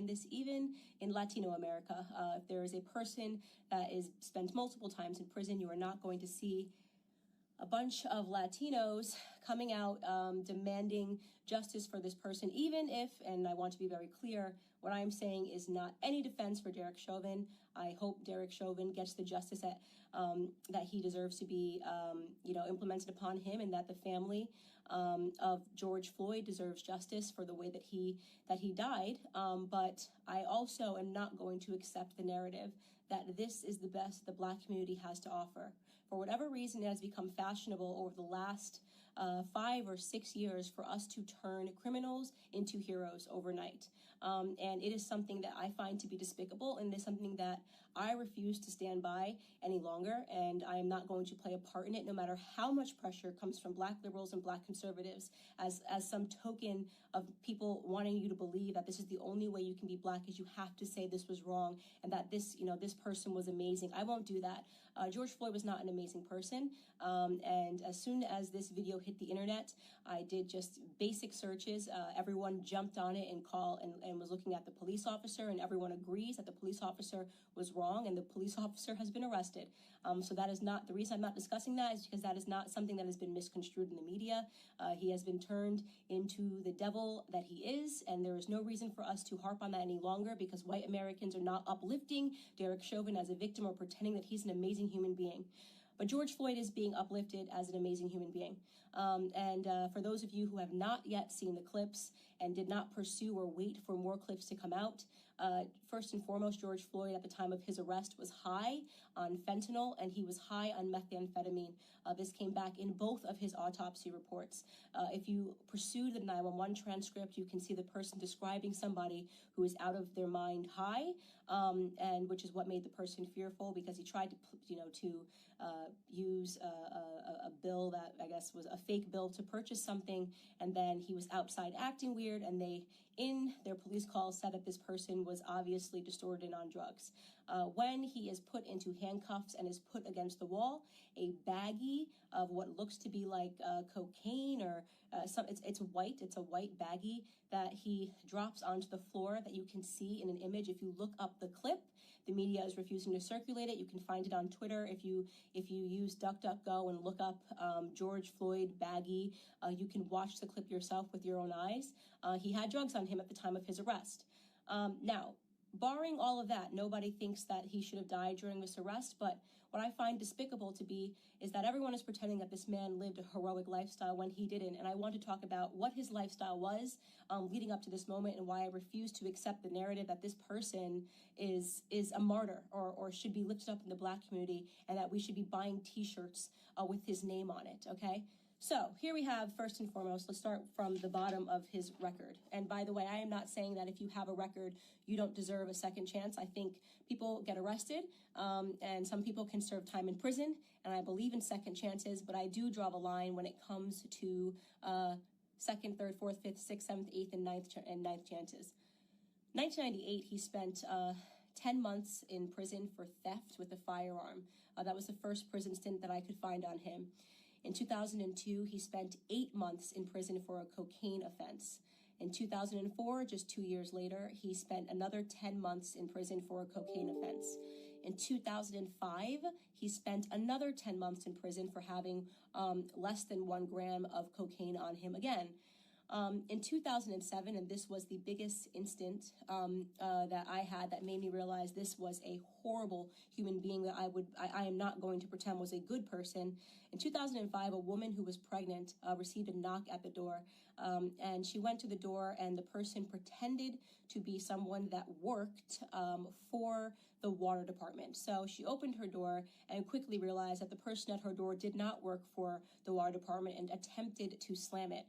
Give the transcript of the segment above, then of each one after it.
this even in Latino America. If there is a person that spends multiple times in prison, you are not going to see a bunch of Latinos coming out demanding justice for this person, even if, and I want to be very clear, what I'm saying is not any defense for Derek Chauvin. I hope Derek Chauvin gets the justice that he deserves to be, implemented upon him, and that the family of George Floyd deserves justice for the way that he died. But I also am not going to accept the narrative that this is the best the Black community has to offer. For whatever reason, it has become fashionable over the last 5 or 6 years for us to turn criminals into heroes overnight. And it is something that I find to be despicable, and it is something that I refuse to stand by any longer, and I am not going to play a part in it, no matter how much pressure comes from Black liberals and Black conservatives as some token of people wanting you to believe that this is the only way you can be Black, is you have to say this was wrong and that this person was amazing. I won't do that. George Floyd was not an amazing person, and as soon as this video hit the internet, I did just basic searches. Everyone jumped on it and was looking at the police officer, and everyone agrees that the police officer was wrong, and the police officer has been arrested. So that is not the reason I'm not discussing that, is because that is not something that has been misconstrued in the media. He has been turned into the devil that he is, and there is no reason for us to harp on that any longer, because white Americans are not uplifting Derek Chauvin as a victim or pretending that he's an amazing human being. But George Floyd is being uplifted as an amazing human being. For those of you who have not yet seen the clips and did not pursue or wait for more clips to come out, first and foremost, George Floyd at the time of his arrest was high on fentanyl, and he was high on methamphetamine. This came back in both of his autopsy reports. If you pursue the 911 transcript, you can see the person describing somebody who is out of their mind high, and which is what made the person fearful, because he tried to use a bill that I guess was a fake bill to purchase something, and then he was outside acting weird, and they, in their police call, said that this person was obviously distorted and on drugs. When he is put into handcuffs and is put against the wall, a baggie of what looks to be like cocaine or it's a white baggie that he drops onto the floor that you can see in an image. If you look up the clip, the media is refusing to circulate it. You can find it on Twitter. If you use DuckDuckGo and look up George Floyd baggie, you can watch the clip yourself with your own eyes. He had drugs on him at the time of his arrest. Now, barring all of that, nobody thinks that he should have died during this arrest, but what I find despicable to be is that everyone is pretending that this man lived a heroic lifestyle when he didn't, and I want to talk about what his lifestyle was leading up to this moment, and why I refuse to accept the narrative that this person is a martyr or should be lifted up in the Black community, and that we should be buying t-shirts with his name on it, okay? So here we have, first and foremost, let's start from the bottom of his record. And by the way, I am not saying that if you have a record, you don't deserve a second chance. I think people get arrested, and some people can serve time in prison, and I believe in second chances, but I do draw the line when it comes to second, third, fourth, fifth, sixth, seventh, eighth, and ninth chances. 1998, he spent 10 months in prison for theft with a firearm. That was the first prison stint that I could find on him. In 2002, he spent 8 months in prison for a cocaine offense. In 2004, just 2 years later, he spent another 10 months in prison for a cocaine offense. In 2005, he spent another 10 months in prison for having less than 1 gram of cocaine on him again. In 2007, and this was the biggest instant that I had that made me realize this was a horrible human being that I am not going to pretend was a good person. In 2005, a woman who was pregnant received a knock at the door, and she went to the door, and the person pretended to be someone that worked for the water department. So she opened her door and quickly realized that the person at her door did not work for the water department, and attempted to slam it.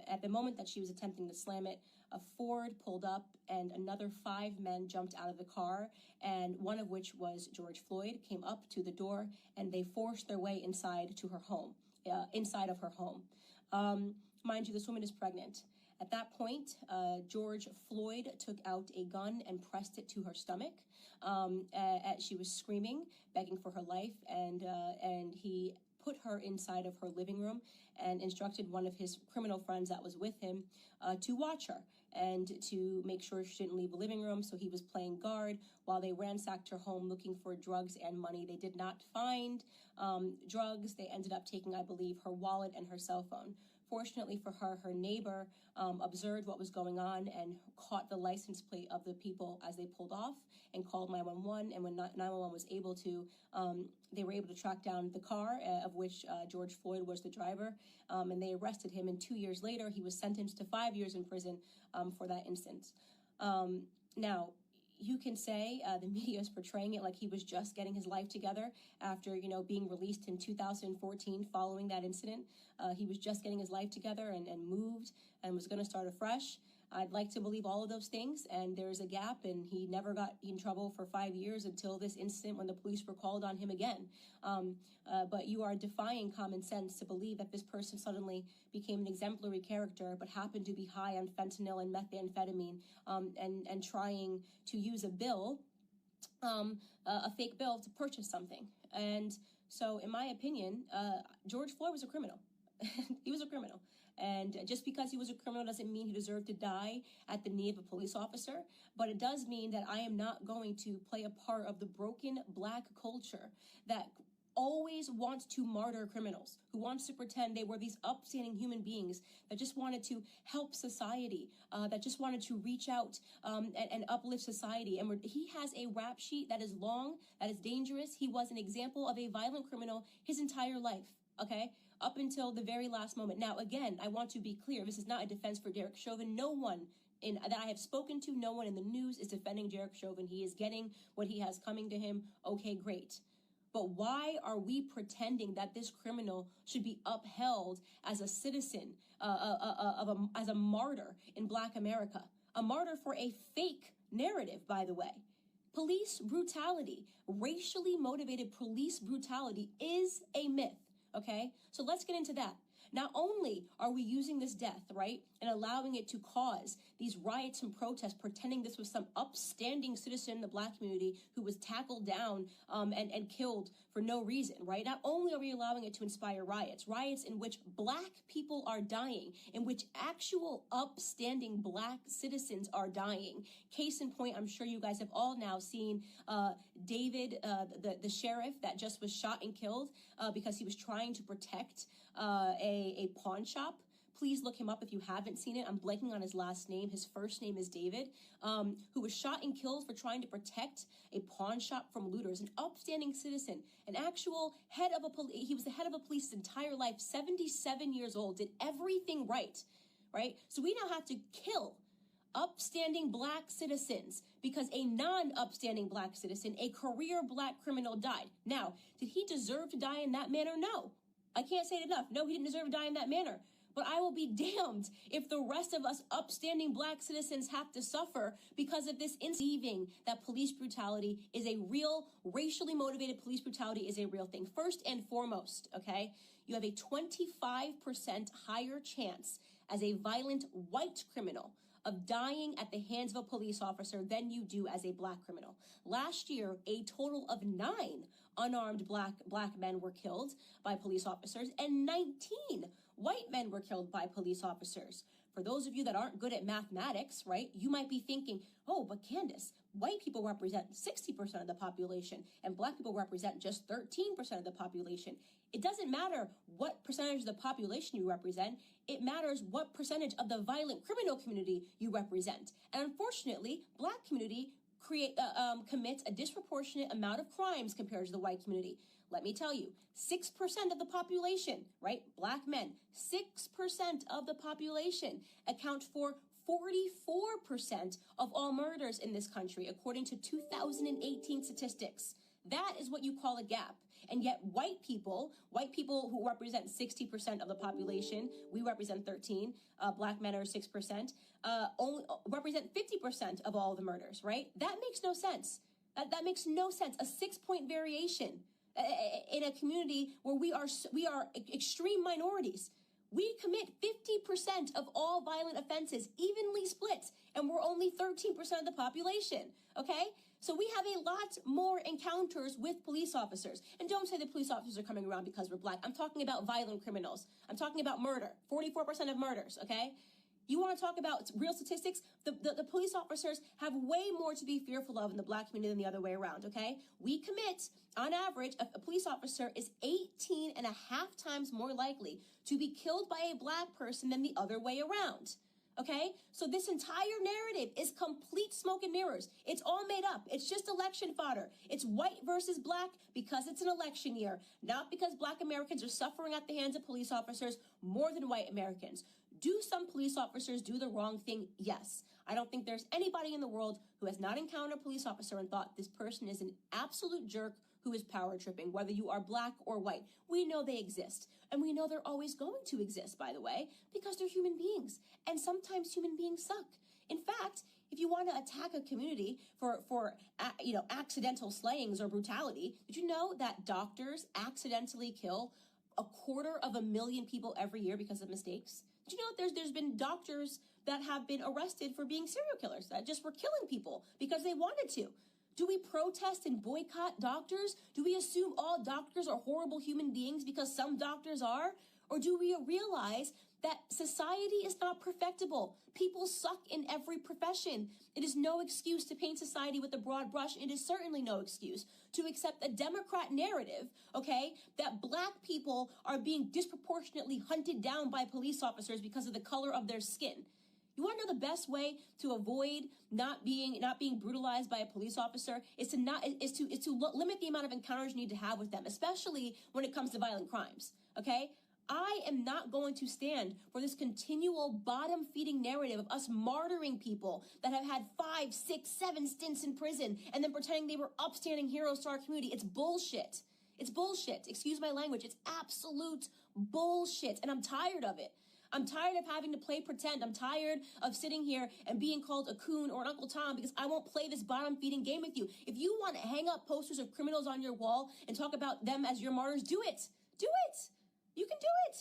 At the moment that she was attempting to slam it, a Ford pulled up, and another 5 men jumped out of the car, and one of which was George Floyd, came up to the door, and they forced their way inside to her home, inside of her home. Mind you, this woman is pregnant. At that point, George Floyd took out a gun and pressed it to her stomach. She was screaming, begging for her life, and he put her inside of her living room and instructed one of his criminal friends that was with him to watch her and to make sure she didn't leave the living room. So he was playing guard while they ransacked her home looking for drugs and money. They did not find drugs. They ended up taking, I believe, her wallet and her cell phone. Fortunately for her, her neighbor observed what was going on and caught the license plate of the people as they pulled off and called 911. And when 911 was able to, they were able to track down the car of which George Floyd was the driver, and they arrested him. And 2 years later, he was sentenced to 5 years in prison for that instance. Now, you can say the media is portraying it like he was just getting his life together after, being released in 2014 following that incident. He was just getting his life together and moved and was going to start afresh. I'd like to believe all of those things, and there's a gap, and he never got in trouble for 5 years until this incident when the police were called on him again. But you are defying common sense to believe that this person suddenly became an exemplary character but happened to be high on fentanyl and methamphetamine and trying to use a fake bill to purchase something. And so, in my opinion, George Floyd was a criminal. He was a criminal. And just because he was a criminal doesn't mean he deserved to die at the knee of a police officer. But it does mean that I am not going to play a part of the broken Black culture that always wants to martyr criminals, who wants to pretend they were these upstanding human beings that just wanted to help society, that just wanted to reach out and uplift society. And he has a rap sheet that is long, that is dangerous. He was an example of a violent criminal his entire life. Okay, up until the very last moment. Now, again, I want to be clear. This is not a defense for Derek Chauvin. No one that I have spoken to, no one in the news is defending Derek Chauvin. He is getting what he has coming to him. Okay, great. But why are we pretending that this criminal should be upheld as a citizen, as a martyr in Black America? A martyr for a fake narrative, by the way. Police brutality, racially motivated police brutality is a myth. Okay, so let's get into that. Not only are we using this death, right, and allowing it to cause these riots and protests, pretending this was some upstanding citizen in the Black community who was tackled down and killed for no reason, right? Not only are we allowing it to inspire riots in which Black people are dying, in which actual upstanding Black citizens are dying. Case in point, I'm sure you guys have all now seen David, the sheriff that just was shot and killed because he was trying to protect a pawn shop. Please look him up if you haven't seen it. I'm blanking on his last name. His first name is David, who was shot and killed for trying to protect a pawn shop from looters, an upstanding citizen, an actual head of a police. He was the head of a police his entire life, 77 years old, did everything right? So we now have to kill upstanding Black citizens because a non-upstanding Black citizen, a career Black criminal, died. Now, did he deserve to die in that manner? No. I can't say it enough. No, he didn't deserve to die in that manner. But I will be damned if the rest of us upstanding Black citizens have to suffer because of this believing that police brutality is a real, racially motivated police brutality is a real thing. First and foremost, okay, you have a 25% higher chance as a violent white criminal of dying at the hands of a police officer than you do as a Black criminal. Last year, a total of 9 unarmed black men were killed by police officers, and 19 white men were killed by police officers. For those of you that aren't good at mathematics, right, you might be thinking, oh, but Candace, white people represent 60% of the population and Black people represent just 13% of the population. It doesn't matter what percentage of the population you represent. It matters what percentage of the violent criminal community you represent. And unfortunately, Black community commits a disproportionate amount of crimes compared to the white community. Let me tell you, 6% of the population, right, Black men, 6% of the population account for 44% of all murders in this country, according to 2018 statistics. That is what you call a gap. And yet white people who represent 60% of the population, we represent 13, Black men are 6%, only represent 50% of all the murders, right? That makes no sense. That makes no sense. A 6-point variation in a community where we are extreme minorities. We commit 50% of all violent offenses, evenly split, and we're only 13% of the population, okay? So we have a lot more encounters with police officers. And don't say the police officers are coming around because we're black. I'm talking about violent criminals. I'm talking about murder, 44% of murders, okay? You want to talk about real statistics? The police officers have way more to be fearful of in the black community than the other way around, okay? We commit, on average, a police officer is 18 and a half times more likely to be killed by a black person than the other way around, okay? So this entire narrative is complete smoke and mirrors. It's all made up. It's just election fodder. It's white versus black because it's an election year, not because black Americans are suffering at the hands of police officers more than white Americans. Do some police officers do the wrong thing? Yes. I don't think there's anybody in the world who has not encountered a police officer and thought this person is an absolute jerk who is power tripping, whether you are black or white. We know they exist. And we know they're always going to exist, by the way, because they're human beings. And sometimes human beings suck. In fact, if you want to attack a community for accidental slayings or brutality, did you know that doctors accidentally kill 250,000 people every year because of mistakes? Do you know that there's been doctors that have been arrested for being serial killers that just were killing people because they wanted to? Do we protest and boycott doctors? Do we assume all doctors are horrible human beings because some doctors are? Or do we realize that society is not perfectible? People suck in every profession. It is no excuse to paint society with a broad brush. It is certainly no excuse to accept a Democrat narrative, okay, that black people are being disproportionately hunted down by police officers because of the color of their skin. You want to know the best way to avoid not being brutalized by a police officer is to limit the amount of encounters you need to have with them, especially when it comes to violent crimes, okay? I am not going to stand for this continual bottom-feeding narrative of us martyring people that have had 5, 6, 7 stints in prison and then pretending they were upstanding heroes to our community. It's bullshit. It's bullshit. Excuse my language. It's absolute bullshit, and I'm tired of it. I'm tired of having to play pretend. I'm tired of sitting here and being called a coon or an Uncle Tom because I won't play this bottom-feeding game with you. If you want to hang up posters of criminals on your wall and talk about them as your martyrs, do it. Do it. You can do it.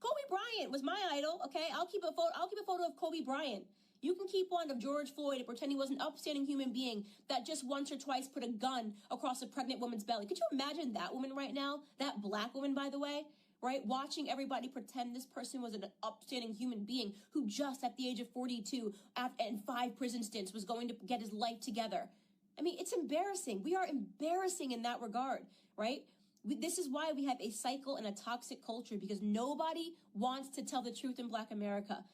Kobe Bryant was my idol, okay? I'll keep a photo of Kobe Bryant. You can keep one of George Floyd and pretend he was an upstanding human being that just once or twice put a gun across a pregnant woman's belly. Could you imagine that woman right now? That black woman, by the way, right? Watching everybody pretend this person was an upstanding human being who just at the age of 42 and 5 prison stints was going to get his life together. I mean, it's embarrassing. We are embarrassing in that regard, right? This is why we have a cycle and a toxic culture, because nobody wants to tell the truth in Black America.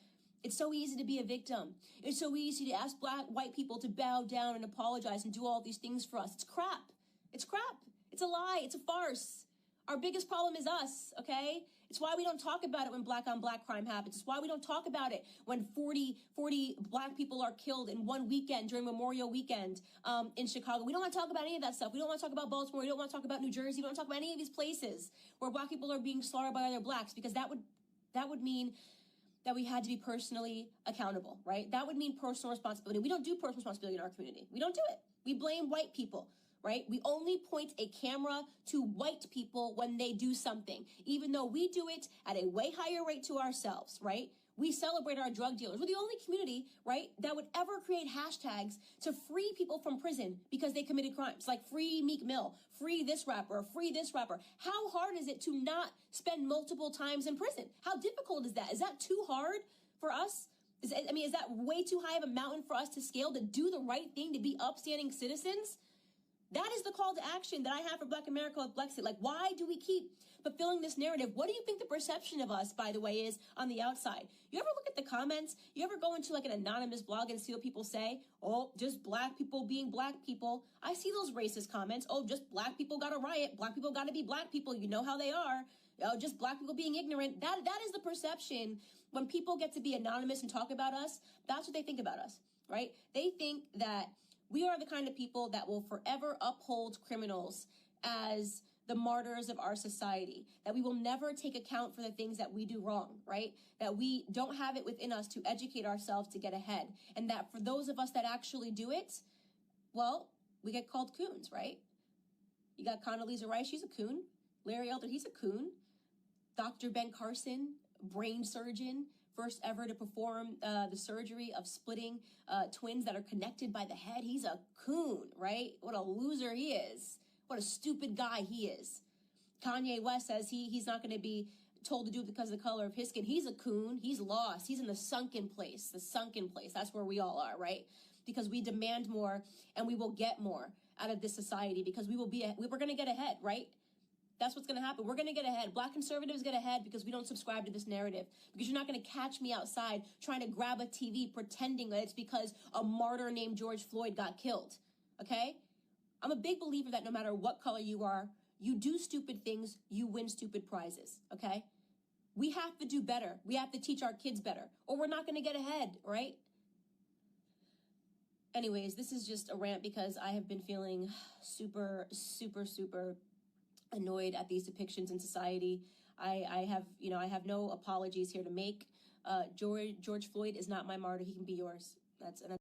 It's so easy to be a victim. It's so easy to ask white people to bow down and apologize and do all these things for us. It's crap. It's crap. It's a lie. It's a farce. Our biggest problem is us, okay? It's why we don't talk about it when black-on-black crime happens. It's why we don't talk about it when 40 black people are killed in one weekend during Memorial Weekend in Chicago. We don't want to talk about any of that stuff. We don't want to talk about Baltimore. We don't want to talk about New Jersey. We don't want to talk about any of these places where black people are being slaughtered by other blacks, because that would mean that we had to be personally accountable, right? That would mean personal responsibility. We don't do personal responsibility in our community. We don't do it. We blame white people. Right? We only point a camera to white people when they do something, even though we do it at a way higher rate to ourselves, right? We celebrate our drug dealers. We're the only community, right, that would ever create hashtags to free people from prison because they committed crimes, like free Meek Mill, free this rapper, free this rapper. How hard is it to not spend multiple times in prison? How difficult is that? Is that too hard for us? Is that way too high of a mountain for us to scale, to do the right thing, to be upstanding citizens? That is the call to action that I have for Black America with Blexit. Like, why do we keep fulfilling this narrative? What do you think the perception of us, by the way, is on the outside? You ever look at the comments? You ever go into like an anonymous blog and see what people say? Oh, just black people being black people. I see those racist comments. Oh, just black people got to riot. Black people got to be black people. You know how they are. Oh, just black people being ignorant. That is the perception when people get to be anonymous and talk about us. That's what they think about us, right? They think that we are the kind of people that will forever uphold criminals as the martyrs of our society, that we will never take account for the things that we do wrong, right? That we don't have it within us to educate ourselves to get ahead. And that for those of us that actually do it, well, we get called coons, right? You got Condoleezza Rice, she's a coon. Larry Elder, he's a coon. Dr. Ben Carson, brain surgeon, first ever to perform the surgery of splitting twins that are connected by the head. He's a coon, right? What a loser he is. What a stupid guy he is. Kanye West says he's not going to be told to do it because of the color of his skin. He's a coon. He's lost. He's in the sunken place. The sunken place. That's where we all are, right? Because we demand more and we will get more out of this society because we're going to get ahead, right? That's what's going to happen. We're going to get ahead. Black conservatives get ahead because we don't subscribe to this narrative. Because you're not going to catch me outside trying to grab a TV pretending that it's because a martyr named George Floyd got killed. Okay? I'm a big believer that no matter what color you are, you do stupid things, you win stupid prizes. Okay? We have to do better. We have to teach our kids better, or we're not going to get ahead, right? Anyways, this is just a rant because I have been feeling super annoyed at these depictions in society. I have no apologies here to make. George Floyd is not my martyr. He can be yours. That's